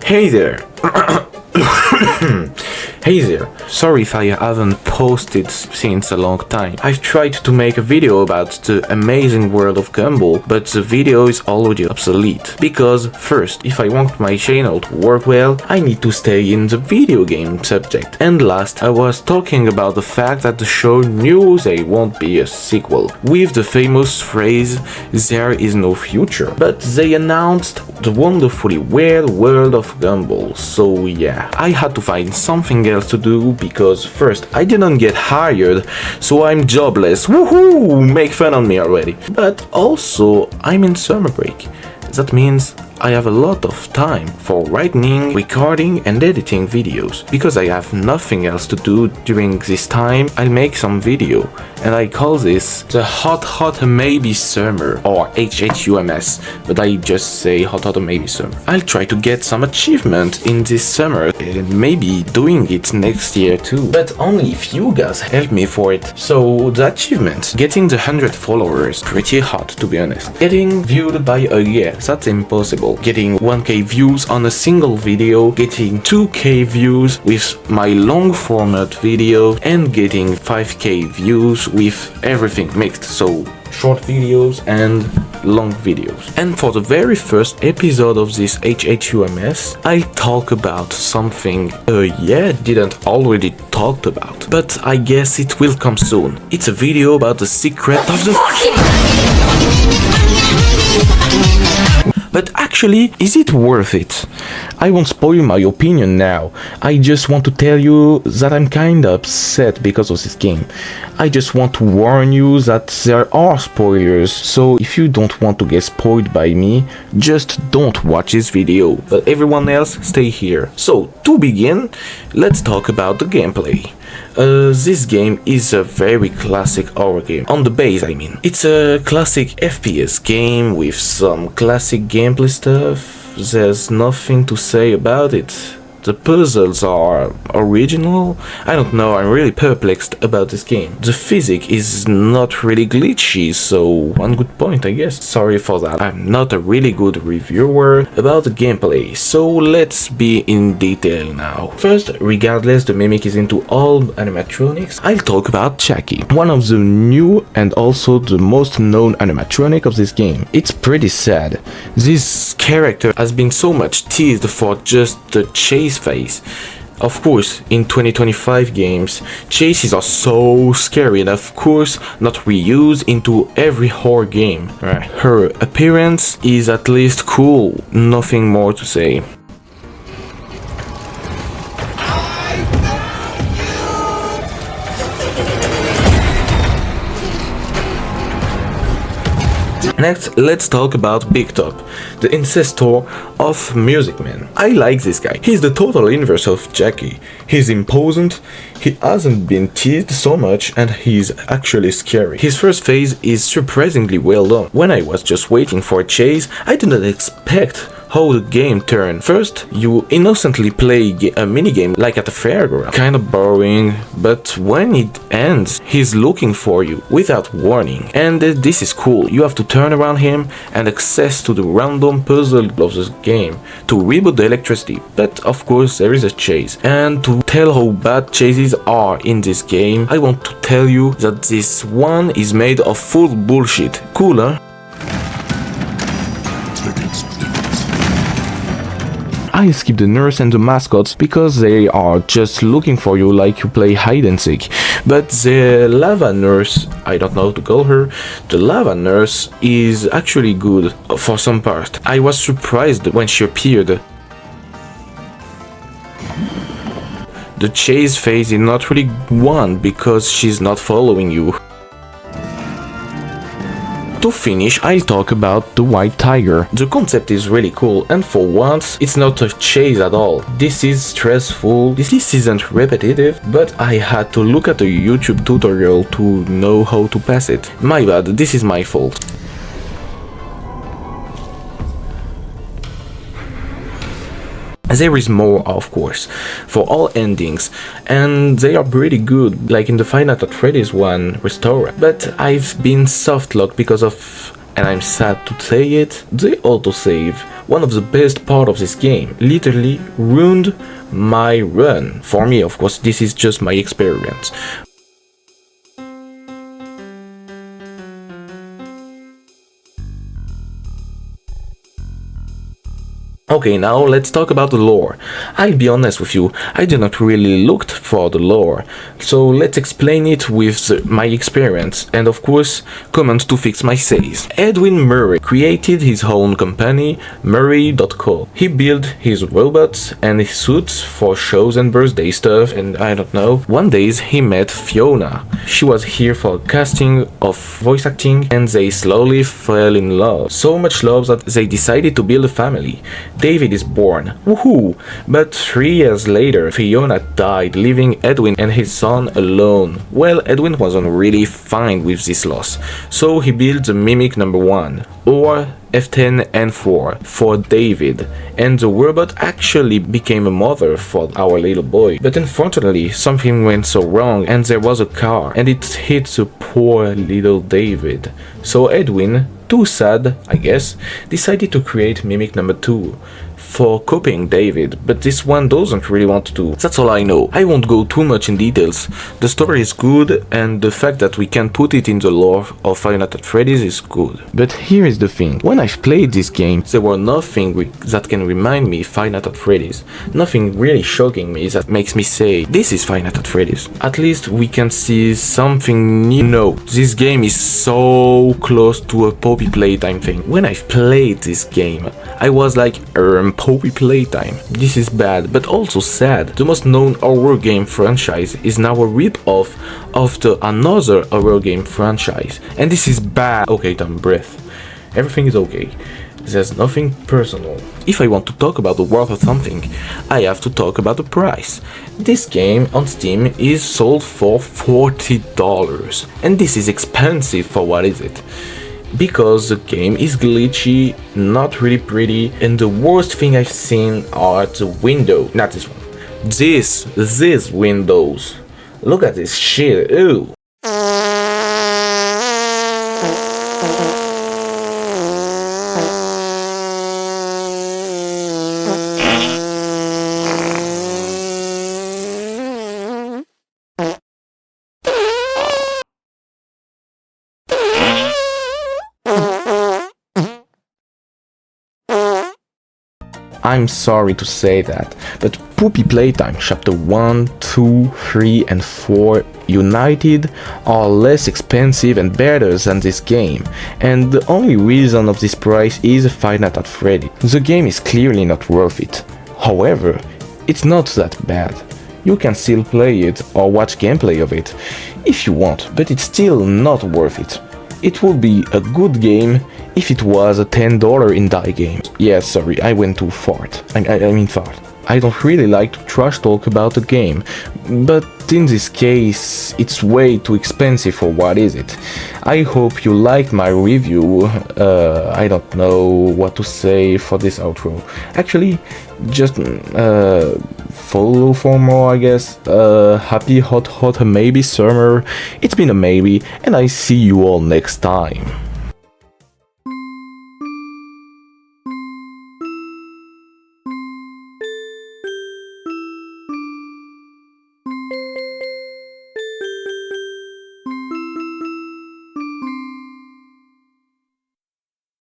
Hey there! Hey there, sorry if I haven't posted since a long time. I've tried to make a video about the amazing world of Gumball, but the video is already obsolete. Because first, if I want my channel to work well, I need to stay in the video game subject. And last, I was talking about the fact that the show knew there won't be a sequel, with the famous phrase, "there is no future." But they announced the wonderfully weird world of Gumball, so yeah, I had to find something else to do because first, I didn't get hired, so I'm jobless. Woohoo! Make fun on me already. But also, I'm in summer break. That means I have a lot of time for writing, recording and editing videos. Because I have nothing else to do during this time, I'll make some video. And I call this the Hot Maybe Summer, or HHUMS, but I just say Hot Maybe Summer. I'll try to get some achievement in this summer and maybe doing it next year too. But only if you guys help me for it. So the achievement, getting the 100 followers, pretty hot to be honest. Getting viewed by a year, that's impossible. Getting 1k views on a single video, getting 2k views with my long format video, and getting 5k views with everything mixed, so short videos and long videos. And for the very first episode of this HHUMS, I talk about something didn't already talked about, but I guess it will come soon. It's a video about the secret of the But actually, is it worth it? I won't spoil my opinion now. I just want to tell you that I'm kinda upset because of this game. I just want to warn you that there are spoilers, so if you don't want to get spoiled by me, just don't watch this video. But everyone else, stay here. So, to begin, let's talk about the gameplay. This game is a very classic horror game, on the base I mean. It's a classic FPS game with some classic gameplay stuff. There's nothing to say about it. The puzzles are original. I don't know, I'm really perplexed about this game. The physics is not really glitchy, so one good point I guess. Sorry for that. I'm not a really good reviewer about the gameplay, so let's be in detail now. First, regardless the Mimic is into all animatronics, I'll talk about Jackie, one of the new and also the most known animatronic of this game. It's pretty sad. This character has been so much teased for just the chase phase. Of course, in 2025 games, chases are so scary and of course not reused into every horror game. Her appearance is at least cool, nothing more to say. Next, let's talk about Big Top, the ancestor of Music Man. I like this guy. He's the total inverse of Jackie. He's imposing, he hasn't been teased so much, and he's actually scary. His first phase is surprisingly well done. When I was just waiting for a chase, I didn't expect how the game turned. First, you innocently play a minigame like at a fairground. Kinda boring, but when it ends, he's looking for you without warning. And this is cool. You have to turn around him and access to the random puzzle of the game to reboot the electricity. But of course, there is a chase. And to tell how bad chases are in this game, I want to tell you that this one is made of full bullshit. Cool, huh? I skip the nurse and the mascots because they are just looking for you like you play hide and seek. But the lava nurse, I don't know how to call her, the lava nurse is actually good for some part. I was surprised when she appeared. The chase phase is not really one because she's not following you. To finish, I'll talk about the White Tiger. The concept is really cool, and for once, it's not a chase at all. This is stressful, this isn't repetitive, but I had to look at a YouTube tutorial to know how to pass it. My bad, this is my fault. There is more, of course, for all endings, and they are pretty good, like in the Five Nights at Freddy's one, Restore. But I've been softlocked because of and I'm sad to say it, the autosave, one of the best part of this game, literally ruined my run. For me, of course, this is just my experience. Okay, now let's talk about the lore. I'll be honest with you, I did not really look for the lore, so let's explain it with my experience and of course comment to fix my says. Edwin Murray created his own company, Murray.co. He built his robots and his suits for shows and birthday stuff and I don't know. One day he met Fiona. She was here for a casting of voice acting and they slowly fell in love. So much love that they decided to build a family. David is born, woohoo! But 3 years later, Fiona died, leaving Edwin and his son alone. Well, Edwin wasn't really fine with this loss, so he built the Mimic number 1, or F10N4, for David, and the robot actually became a mother for our little boy. But unfortunately, something went so wrong and there was a car, and it hit the poor little David. So Edwin, too sad, I guess, decided to create Mimic number 2 for copying David, but this one doesn't really want to. That's all I know. I won't go too much in details. The story is good and the fact that we can put it in the lore of Five Nights at Freddy's is good. But here is the thing. When I've played this game, there were nothing that can remind me Five Nights at Freddy's. Nothing really shocking me that makes me say, this is Five Nights at Freddy's. At least we can see something new. No, this game is so close to a Poppy Playtime thing. When I've played this game, I was like, Poppy Playtime. This is bad, but also sad. The most known horror game franchise is now a rip-off of another horror game franchise. And this is bad. Okay, Tom, breath. Everything is okay. There's nothing personal. If I want to talk about the worth of something, I have to talk about the price. This game on Steam is sold for $40. And this is expensive for what is it? Because the game is glitchy, not really pretty, and the worst thing I've seen are the window. Not this one. These windows. Look at this shit, ew. I'm sorry to say that, but Poppy Playtime Chapter 1, 2, 3 and 4 united are less expensive and better than this game, and the only reason of this price is Five Nights at Freddy's. The game is clearly not worth it. However, it's not that bad. You can still play it or watch gameplay of it if you want, but it's still not worth it. It would be a good game if it was a $10 indie game. Yeah, sorry, I went too far. I mean far. I don't really like to trash talk about the game, but in this case, it's way too expensive for what is it. I hope you liked my review. I don't know what to say for this outro. Actually, just follow for more, I guess. Happy hot maybe summer. It's been a maybe, and I see you all next time.